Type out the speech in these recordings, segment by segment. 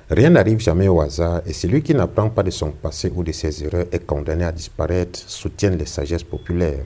Rien n'arrive jamais au hasard et celui qui n'apprend pas de son passé ou de ses erreurs est condamné à disparaître, soutiennent les sagesses populaires.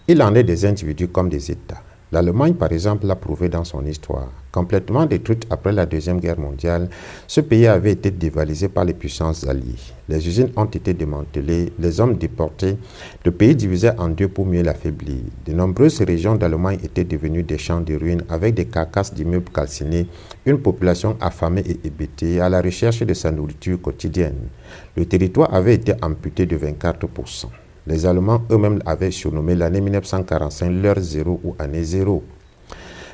Il en est des individus comme des États. L'Allemagne, par exemple, l'a prouvé dans son histoire. Complètement détruite après la Deuxième Guerre mondiale, ce pays avait été dévalisé par les puissances alliées. Les usines ont été démantelées, les hommes déportés, le pays divisé en deux pour mieux l'affaiblir. De nombreuses régions d'Allemagne étaient devenues des champs de ruines avec des carcasses d'immeubles calcinés, une population affamée et hébétée à la recherche de sa nourriture quotidienne. Le territoire avait été amputé de 24%. Les Allemands eux-mêmes avaient surnommé l'année 1945 leur zéro ou année zéro.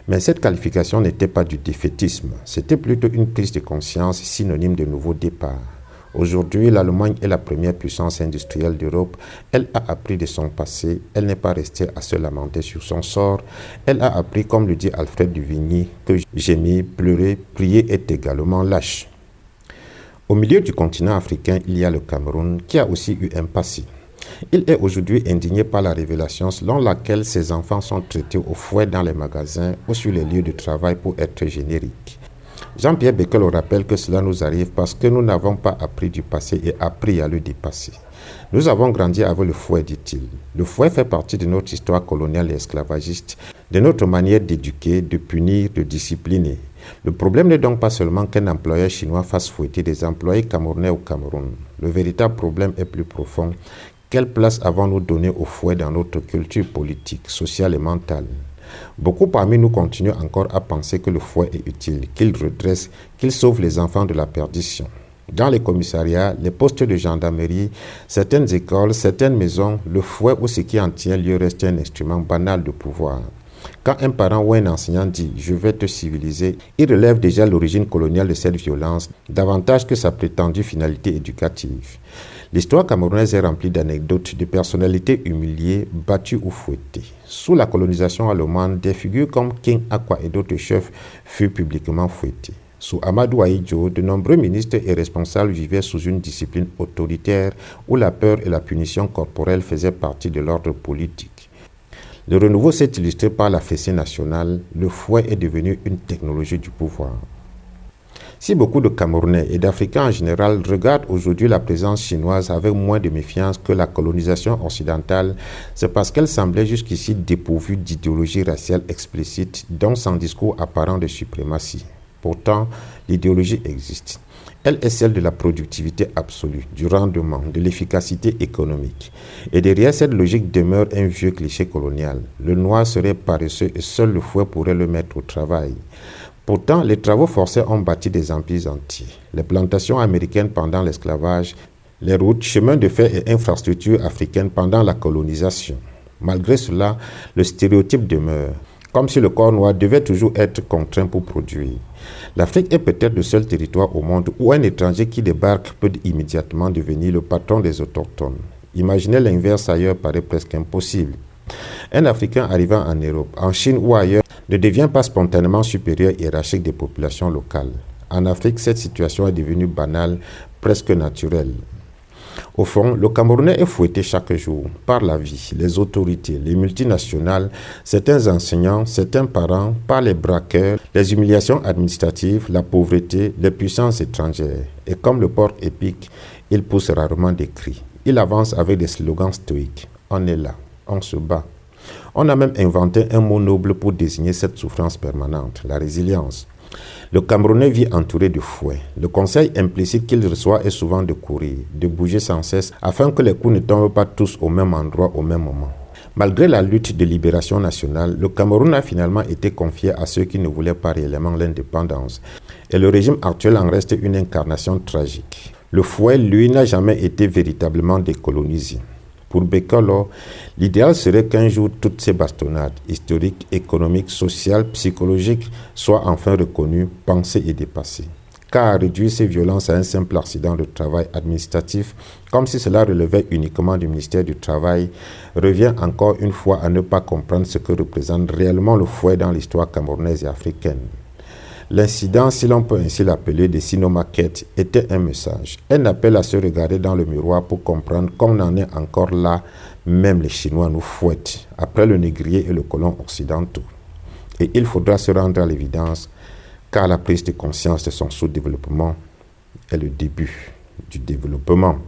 Mais cette qualification n'était pas du défaitisme, c'était plutôt une prise de conscience synonyme de nouveau départ. Aujourd'hui, l'Allemagne est la première puissance industrielle d'Europe. Elle a appris de son passé, elle n'est pas restée à se lamenter sur son sort. Elle a appris, comme le dit Alfred de Vigny, que gémir, pleurer, prier est également lâche. Au milieu du continent africain, il y a le Cameroun qui a aussi eu un passé. Il est aujourd'hui indigné par la révélation selon laquelle ses enfants sont traités au fouet dans les magasins ou sur les lieux de travail pour être génériques. Jean-Pierre Becquel rappelle que cela nous arrive parce que nous n'avons pas appris du passé et appris à le dépasser. Nous avons grandi avec le fouet, dit-il. Le fouet fait partie de notre histoire coloniale et esclavagiste, de notre manière d'éduquer, de punir, de discipliner. Le problème n'est donc pas seulement qu'un employeur chinois fasse fouetter des employés camerounais au Cameroun. Le véritable problème est plus profond. Quelle place avons-nous donné au fouet dans notre culture politique, sociale et mentale? Beaucoup parmi nous continuent encore à penser que le fouet est utile, qu'il redresse, qu'il sauve les enfants de la perdition. Dans les commissariats, les postes de gendarmerie, certaines écoles, certaines maisons, le fouet ou ce qui en tient lieu reste un instrument banal de pouvoir. Quand un parent ou un enseignant dit « je vais te civiliser », il relève déjà l'origine coloniale de cette violence, davantage que sa prétendue finalité éducative. L'histoire camerounaise est remplie d'anecdotes de personnalités humiliées, battues ou fouettées. Sous la colonisation allemande, des figures comme King Akwa et d'autres chefs furent publiquement fouettés. Sous Amadou Ahidjo, de nombreux ministres et responsables vivaient sous une discipline autoritaire où la peur et la punition corporelle faisaient partie de l'ordre politique. Le renouveau s'est illustré par la fessée nationale, le fouet est devenu une technologie du pouvoir. Si beaucoup de Camerounais et d'Africains en général regardent aujourd'hui la présence chinoise avec moins de méfiance que la colonisation occidentale, c'est parce qu'elle semblait jusqu'ici dépourvue d'idéologie raciale explicite, dont sans discours apparent de suprématie. Pourtant, l'idéologie existe. Elle est celle de la productivité absolue, du rendement, de l'efficacité économique. Et derrière cette logique demeure un vieux cliché colonial. Le noir serait paresseux et seul le fouet pourrait le mettre au travail. Pourtant, les travaux forcés ont bâti des empires entiers. Les plantations américaines pendant l'esclavage, les routes, chemins de fer et infrastructures africaines pendant la colonisation. Malgré cela, le stéréotype demeure, comme si le corps noir devait toujours être contraint pour produire. L'Afrique est peut-être le seul territoire au monde où un étranger qui débarque peut immédiatement devenir le patron des autochtones. Imaginer l'inverse ailleurs paraît presque impossible. Un Africain arrivant en Europe, en Chine ou ailleurs ne devient pas spontanément supérieur hiérarchique des populations locales. En Afrique, cette situation est devenue banale, presque naturelle. Au fond, le Camerounais est fouetté chaque jour par la vie, les autorités, les multinationales, certains enseignants, certains parents, par les braqueurs, les humiliations administratives, la pauvreté, les puissances étrangères. Et comme le porc épique, il pousse rarement des cris. Il avance avec des slogans stoïques. On est là, on se bat. On a même inventé un mot noble pour désigner cette souffrance permanente, la résilience. Le Camerounais vit entouré de fouets. Le conseil implicite qu'il reçoit est souvent de courir, de bouger sans cesse, afin que les coups ne tombent pas tous au même endroit au même moment. Malgré la lutte de libération nationale, le Cameroun a finalement été confié à ceux qui ne voulaient pas réellement l'indépendance. Et le régime actuel en reste une incarnation tragique. Le fouet, lui, n'a jamais été véritablement décolonisé. Pour Becquel, l'idéal serait qu'un jour toutes ces bastonnades historiques, économiques, sociales, psychologiques soient enfin reconnues, pensées et dépassées. Car réduire ces violences à un simple accident de travail administratif, comme si cela relevait uniquement du ministère du Travail, revient encore une fois à ne pas comprendre ce que représente réellement le fouet dans l'histoire camerounaise et africaine. L'incident, si l'on peut ainsi l'appeler, de Sinomaquette était un message, un appel à se regarder dans le miroir pour comprendre qu'on en est encore là, même les Chinois nous fouettent, après le négrier et le colon occidentaux. Et il faudra se rendre à l'évidence, car la prise de conscience de son sous-développement est le début du développement.